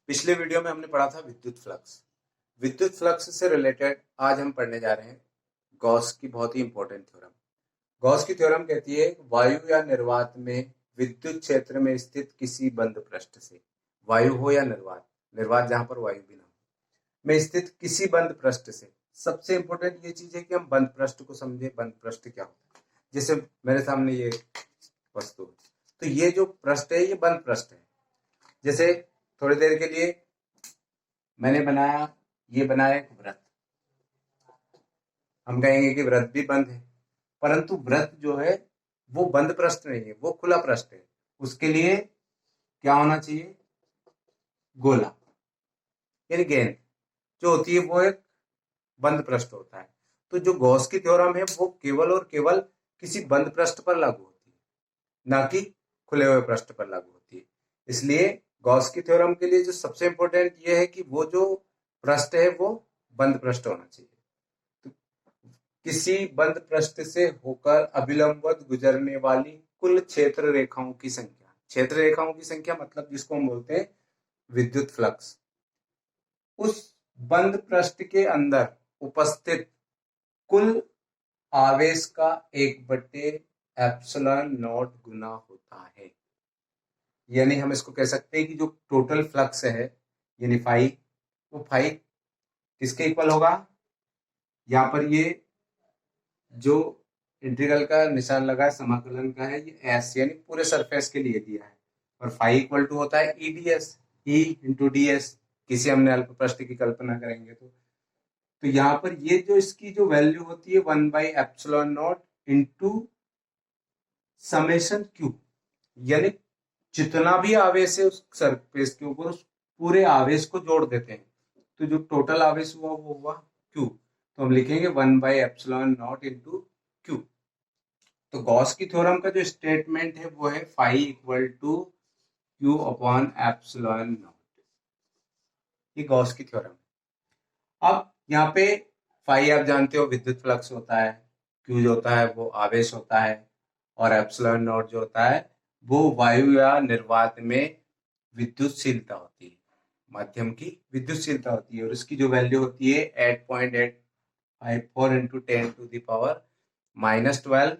पिछले वीडियो में हमने पढ़ा था विद्युत फ्लक्स। विद्युत फ्लक्स से रिलेटेड आज हम पढ़ने जा रहे हैं गॉस की बहुत ही इंपॉर्टेंट थ्योरम। गॉस की थ्योरम कहती है वायु या निर्वात में विद्युत क्षेत्र में स्थित किसी बंद पृष्ठ से, वायु हो या निर्वात, निर्वात जहां पर वायु भी ना हो, में स्थित किसी बंद पृष्ठ से। सबसे इंपॉर्टेंट ये चीज है कि हम बंद पृष्ठ को समझे। बंद पृष्ठ क्या होता है? जैसे मेरे सामने ये वस्तु है, तो ये जो पृष्ठ है ये बंद पृष्ठ है। जैसे थोड़ी देर के लिए मैंने बनाया एक व्रत। हम कहेंगे कि व्रत भी बंद है, परंतु व्रत जो है वो बंद पृष्ठ नहीं है, वो खुला पृष्ठ है। उसके लिए क्या होना चाहिए? गोला यानी गेंद जो होती है वो एक बंद पृष्ठ होता है। तो जो गॉस की थ्योरम है वो केवल और केवल किसी बंद पृष्ठ पर लागू होती है, ना कि खुले हुए पृष्ठ पर लागू होती है। इसलिए गॉस की थ्योरम के लिए जो सबसे इंपॉर्टेंट ये है कि वो जो पृष्ठ है वो बंद पृष्ठ होना चाहिए। तो किसी बंद पृष्ठ से होकर अभिलंबवत गुजरने वाली कुल क्षेत्र रेखाओं की संख्या, क्षेत्र रेखाओं की संख्या मतलब जिसको हम बोलते हैं विद्युत फ्लक्स, उस बंद पृष्ठ के अंदर उपस्थित कुल आवेश का 1/ε0 गुना होता है। यानी हम इसको कह सकते हैं कि जो टोटल फ्लक्स है यानी फाई, वो फाई किसके इक्वल होगा? यहाँ पर ये जो इंटीग्रल का निशान लगा है समाकलन का है, ये एस यानी पूरे सरफेस के लिए दिया है, और फाई इक्वल टू होता है E D S, E into D S. किसी हमने अल्प पृष्ठ की कल्पना करेंगे तो यहाँ पर ये जो इसकी जो वैल्यू होती है 1/ε0 इंटू समेशन क्यू, यानी जितना भी आवेश है उस सरफेस के ऊपर उस पूरे आवेश को जोड़ देते हैं, तो जो टोटल आवेश हुआ वो हुआ क्यू। तो हम लिखेंगे 1/ε0 इंटू क्यू। तो गॉस की थ्योरम का जो स्टेटमेंट है वो है phi equal to Q upon epsilon naught. ये गॉस की थ्योरम। अब यहाँ पे फाई आप जानते हो विद्युत फ्लक्स होता है, क्यू जो होता है वो आवेश होता है, और एप्सिलॉन नॉट जो होता है वो वायु या निर्वात में विद्युतशीलता होती है, माध्यम की विद्युतशीलता होती है, और इसकी जो वैल्यू होती है 8.854 into 10⁻⁻12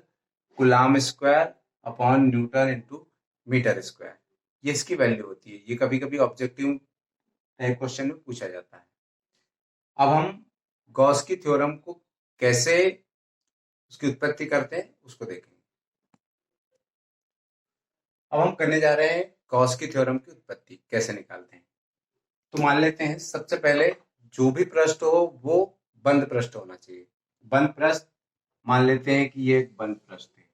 coulomb square upon newton into metre square. ये इसकी वैल्यू होती है। ये कभी कभी ऑब्जेक्टिव टाइप क्वेश्चन में पूछा जाता है। अब हम गॉस की थ्योरम को कैसे उसकी उत्पत्ति करते हैं उसको देखेंगे। अब हम करने जा रहे हैं गॉस की थ्योरम की उत्पत्ति कैसे निकालते हैं। तो मान लेते हैं सबसे पहले जो भी पृष्ठ हो वो बंद पृष्ठ होना चाहिए। बंद पृष्ठ मान लेते हैं कि ये एक बंद पृष्ठ है,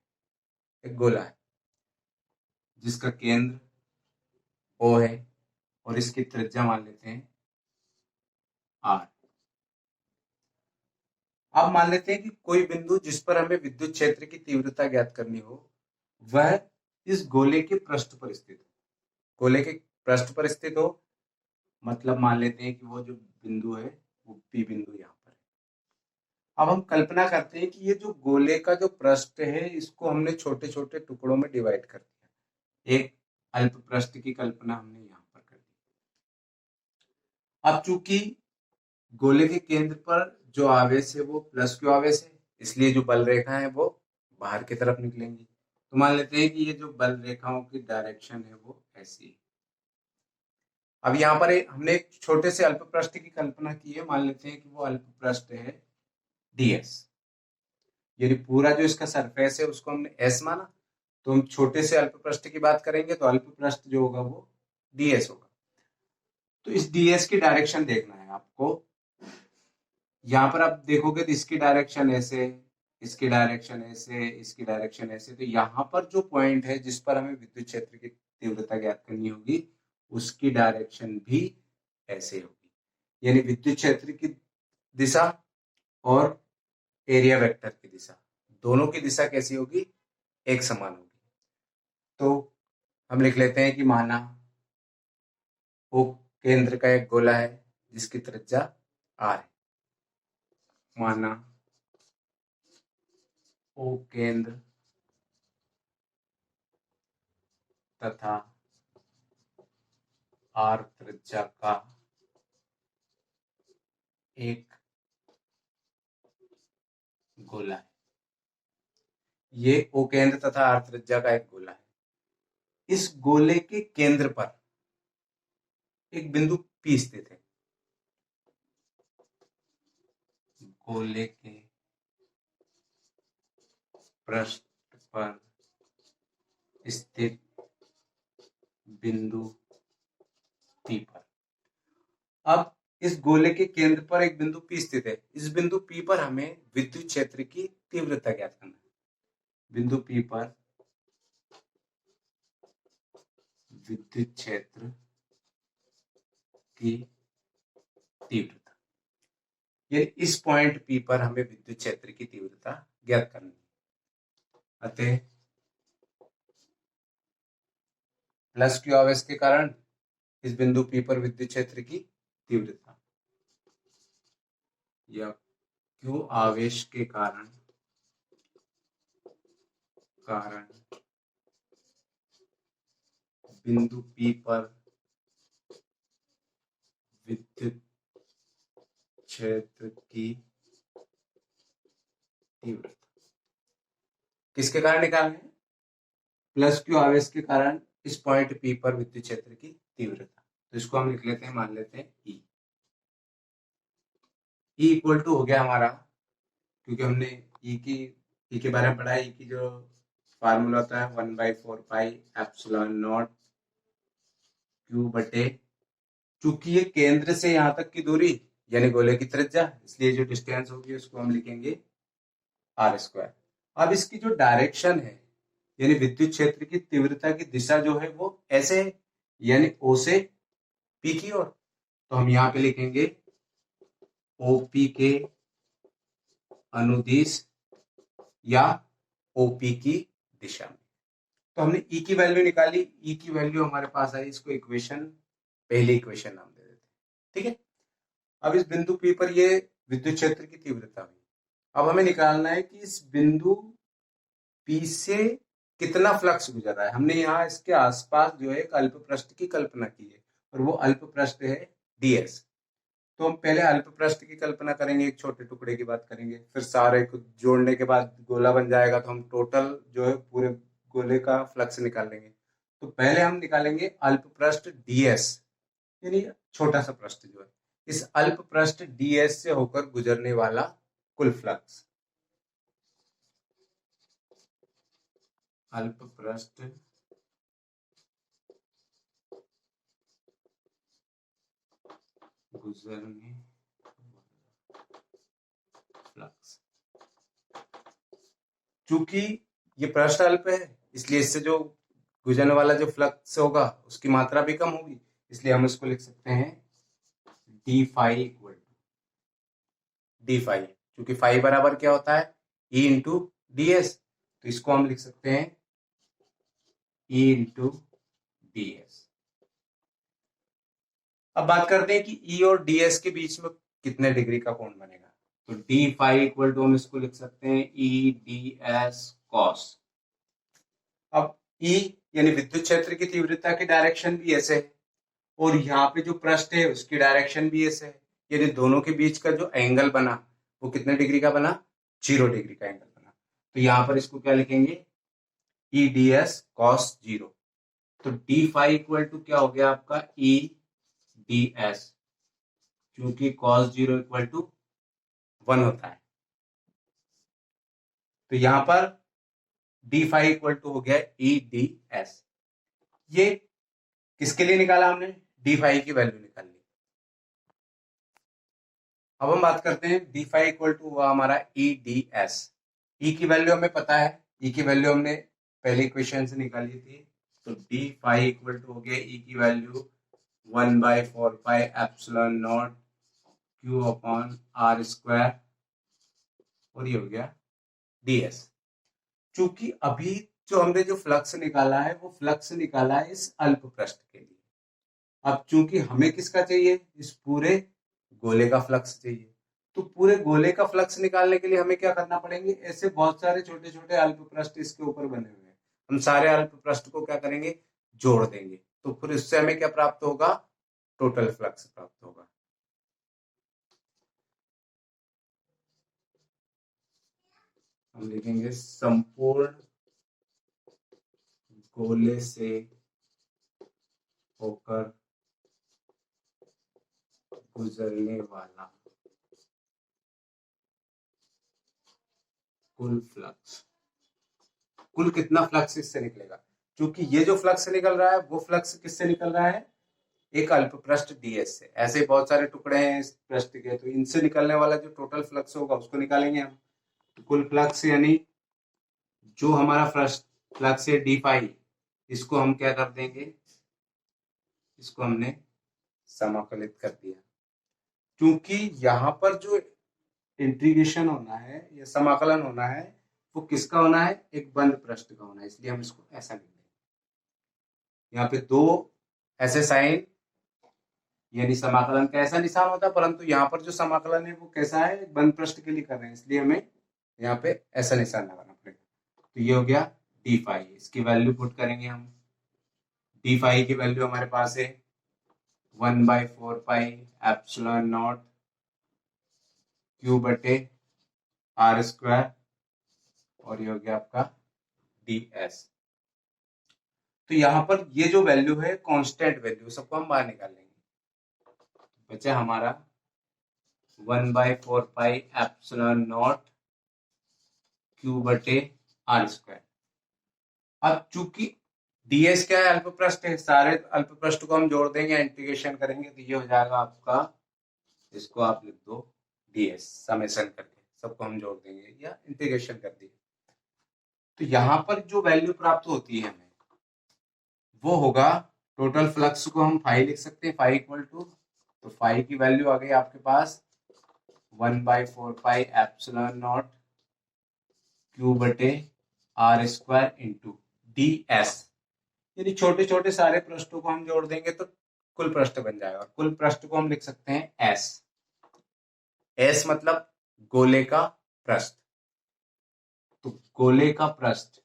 एक गोला है जिसका केंद्र O है और इसकी त्रिज्या मान लेते हैं R। अब मान लेते हैं कि कोई बिंदु जिस पर हमें विद्युत क्षेत्र की तीव्रता ज्ञात करनी हो वह इस गोले के पृष्ठ पर स्थित हो। गोले के पृष्ठ पर स्थित हो मतलब मान लेते हैं कि वो जो बिंदु है वो P बिंदु यहाँ पर है। अब हम कल्पना करते हैं कि ये जो गोले का जो पृष्ठ है इसको हमने छोटे छोटे टुकड़ों में डिवाइड कर दिया। एक अल्प पृष्ठ की कल्पना हमने यहाँ पर कर दी। अब चूंकि गोले के केंद्र पर जो आवेश है वो प्लस क्यू आवेश है, इसलिए जो बल रेखा है वो बाहर की तरफ निकलेंगी। तो मान लेते हैं कि ये जो बल रेखाओं की डायरेक्शन है वो ऐसी है। अब यहाँ पर हमने एक छोटे से अल्प पृष्ठ की कल्पना की है। मान लेते हैं कि वो अल्प पृष्ठ है ds, यानी पूरा जो इसका सरफेस है उसको हमने s माना। तो हम छोटे से अल्प पृष्ठ की बात करेंगे तो अल्प पृष्ठ जो होगा वो ds होगा। तो इस ds की डायरेक्शन देखना है आपको। यहाँ पर आप देखोगे तो इसकी डायरेक्शन ऐसे, इसकी डायरेक्शन ऐसे, इसकी डायरेक्शन ऐसे। तो यहाँ पर जो पॉइंट है जिस पर हमें विद्युत क्षेत्र की तीव्रता ज्ञात करनी होगी उसकी डायरेक्शन भी ऐसे होगी। यानी विद्युत क्षेत्र की दिशा और एरिया वेक्टर की दिशा, दोनों की दिशा कैसी होगी? एक समान होगी। तो हम लिख लेते हैं कि माना वो केंद्र का एक गोला है जिसकी त्रिज्या r है। माना ओ केंद्र तथा आर त्रिज्या का एक गोला है। ये ओ केंद्र तथा आर त्रिज्या का एक गोला है। इस गोले के केंद्र पर एक बिंदु P स्थित है। गोले के पृष्ठ पर स्थित बिंदु P पर। अब इस गोले के केंद्र पर एक बिंदु P स्थित है। इस बिंदु P पर हमें विद्युत क्षेत्र की तीव्रता ज्ञात करना है। बिंदु P पर विद्युत क्षेत्र की तीव्रता, ये इस पॉइंट P पर हमें विद्युत क्षेत्र की तीव्रता ज्ञात करनी है। अतः प्लस क्यू आवेश के कारण इस बिंदु P पर विद्युत क्षेत्र की तीव्रता या क्यू आवेश के कारण बिंदु P पर विद्युत क्षेत्र की तीव्रता किसके कारण निकालना है? प्लस क्यू आवेश के कारण इस पॉइंट P पर विद्युत क्षेत्र की तीव्रता। तो इसको हम लिख लेते हैं, मान लेते हैं E। E इक्वल टू हो गया हमारा, क्योंकि हमने E के बारे में पढ़ा है, E की जो फार्मूला होता है 1/4 पाई एप्सिलॉन नॉट क्यू बटे, चूंकि ये केंद्र से यहां तक की दूरी यानी गोले की त्रिज्या, इसलिए जो डिस्टेंस होगी उसको हम लिखेंगे r²। अब इसकी जो डायरेक्शन है यानी विद्युत क्षेत्र की तीव्रता की दिशा जो है वो ऐसे है, यानी O से P की ओर। तो हम यहाँ पे लिखेंगे OP के अनुदिश या OP की दिशा में। तो हमने E की वैल्यू निकाली, E की वैल्यू हमारे पास आई, इसको पहली इक्वेशन नाम दे देते हैं, ठीक है। अब इस बिंदु P पर ये विद्युत क्षेत्र की तीव्रता हुई। अब हमें निकालना है कि इस बिंदु P से कितना फ्लक्स गुजर रहा है। हमने यहाँ इसके आसपास जो है एक अल्प पृष्ठ की कल्पना की है, और वो अल्प पृष्ठ है ds। तो हम पहले अल्प पृष्ठ की कल्पना करेंगे, एक छोटे टुकड़े की बात करेंगे, फिर सारे को जोड़ने के बाद गोला बन जाएगा, तो हम टोटल जो है पूरे गोले का फ्लक्स निकाल लेंगे। तो पहले हम निकालेंगे अल्प पृष्ठ ds, यानी छोटा सा पृष्ठ जो है, इस अल्प पृष्ठ ds से होकर गुजरने वाला कुल फ्लक्स। अल्प पृष्ठ गुजरने फ्लक्स, चूंकि ये पृष्ठ अल्प है इसलिए इससे जो गुजरने वाला जो फ्लक्स होगा उसकी मात्रा भी कम होगी, इसलिए हम इसको लिख सकते हैं D phi equal to D phi. क्योंकि फाई बराबर क्या होता है? E into D S. तो इसको हम लिख सकते हैं E इंटू डी एस। अब बात करते हैं कि E और डी एस के बीच में कितने डिग्री का कोण बनेगा। तो डी फाई इक्वल टू हम इसको लिख सकते हैं E डी एस कॉस। अब E यानी विद्युत क्षेत्र की तीव्रता की डायरेक्शन भी ऐसे है, और यहाँ पे जो पृष्ठ है उसकी डायरेक्शन भी ऐसे है, यानी दोनों के बीच का जो एंगल बना वो कितने डिग्री का बना? 0 डिग्री का एंगल बना। तो यहाँ पर इसको क्या लिखेंगे? E D S cos 0। तो डी फाई इक्वल टू क्या हो गया आपका? ई डी एस, क्योंकि कॉस 0 इक्वल टू 1 होता है। तो यहाँ पर डी फाई इक्वल टू हो गया ई डी एस। ये किसके लिए निकाला हमने? डी फाई की वैल्यू निकाल ली। अब हम बात करते हैं डी फाई इक्वल टू हुआ हमारा ई डी एस। ई की वैल्यू हमें पता है, ई की वैल्यू हमने पहले इक्वेशन से निकाली थी। तो डी फाई इक्वल टू हो गया ई की value 1/4 pi epsilon naught Q upon R square, और ये हो गया डी एस। चूंकि अभी जो हमने जो फ्लक्स निकाला है वो फ्लक्स निकाला है इस अल्प पृष्ठ के लिए। अब चूंकि हमें किसका चाहिए? इस पूरे गोले का फ्लक्स चाहिए। तो पूरे गोले का फ्लक्स निकालने के लिए हमें क्या करना पड़ेंगे? ऐसे बहुत सारे छोटे छोटे अल्प पृष्ठ इसके ऊपर बने हुए हैं, हम सारे अल्प पृष्ठ को क्या करेंगे? जोड़ देंगे। तो फिर इससे हमें क्या प्राप्त होगा, टोटल फ्लक्स प्राप्त होगा। हम लिखेंगे संपूर्ण गोले से होकर गुजरने वाला कुल फ्लक्स। कुल कितना फ्लक्स इससे निकलेगा, क्योंकि ये जो फ्लक्स निकल रहा है वो फ्लक्स किससे निकल रहा है, एक अल्प पृष्ठ डीएस से। ऐसे बहुत सारे टुकड़े हैं इस पृष्ठ के, तो इनसे निकलने वाला जो टोटल फ्लक्स होगा उसको निकालेंगे हम। तो कुल फ्लक्स यानी जो हमारा फ्लक्स है डी फाई, इसको हम क्या कर देंगे, इसको हमने समाकलित कर दिया, क्योंकि यहाँ पर जो इंटीग्रेशन होना है या समाकलन होना है वो किसका होना है, एक बंद पृष्ठ का होना है, इसलिए हम इसको ऐसा लिख देंगे। यहाँ पे दो ऐसे साइन, यानी समाकलन का ऐसा निशान होता है, परंतु यहाँ पर जो समाकलन है वो कैसा है, बंद पृष्ठ के लिए कर रहे हैं, इसलिए हमें यहाँ पे ऐसा निशान लगाना पड़ेगा। तो ये हो गया डी फाई, इसकी वैल्यू पुट करेंगे हम। डी फाई की वैल्यू हमारे पास है 1/4 पाई एप्सिलॉन नॉट क्यू बटे आर स्क्वायर, और ये हो गया आपका डी एस। तो यहाँ पर ये जो वैल्यू है कांस्टेंट वैल्यू, सबको हम बाहर निकाल लेंगे। बचा हमारा 1/4 पाई एप्सिलॉन नॉट क्यू बटे आर स्क्वायर। अब चूंकि ds क्या है, अल्प पृष्ठ है, सारे अल्प पृष्ठ को हम जोड़ देंगे, इंटीग्रेशन करेंगे, तो ये हो जाएगा आपका, इसको आप लिख दो ds, समेशन करके सबको हम जोड़ देंगे या इंटीग्रेशन कर दिए। तो यहाँ पर जो वैल्यू प्राप्त होती है हमें वो होगा, टोटल फ्लक्स को हम फाई लिख सकते हैं, फाई इक्वल टू, तो फाई की वैल्यू आ गई आपके पास 1/4 पाई एप्सिलॉन नॉट क्यू बटे R square into D S, यानी छोटे छोटे सारे पृष्ठों को हम जोड़ देंगे तो कुल पृष्ठ बन जाएगा। कुल पृष्ठ को हम लिख सकते हैं एस। एस मतलब गोले का पृष्ठ, तो गोले का पृष्ठ,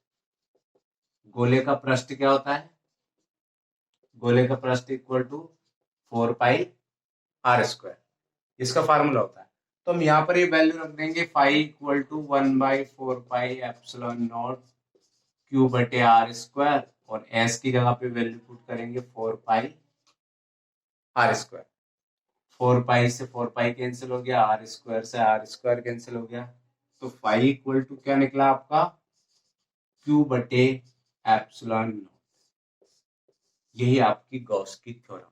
गोले का पृष्ठ क्या होता है, गोले का पृष्ठ equal to 4 pi R square, इसका फार्मूला होता है। तो हम यहाँ पर ये वैल्यू रख देंगे, phi equal to 1/4 pi epsilon naught Q बटे आर स्क्वायर, और एस की जगह पे वैल्यू पुट करेंगे 4 पाई आर स्क्वायर। 4 पाई से 4 पाई कैंसिल हो गया, आर स्क्वायर कैंसिल हो गया, तो फाई इक्वल टू क्या निकला आपका, क्यू बटे एप्सिलॉन नॉट। यही आपकी गॉस की थ्योरम।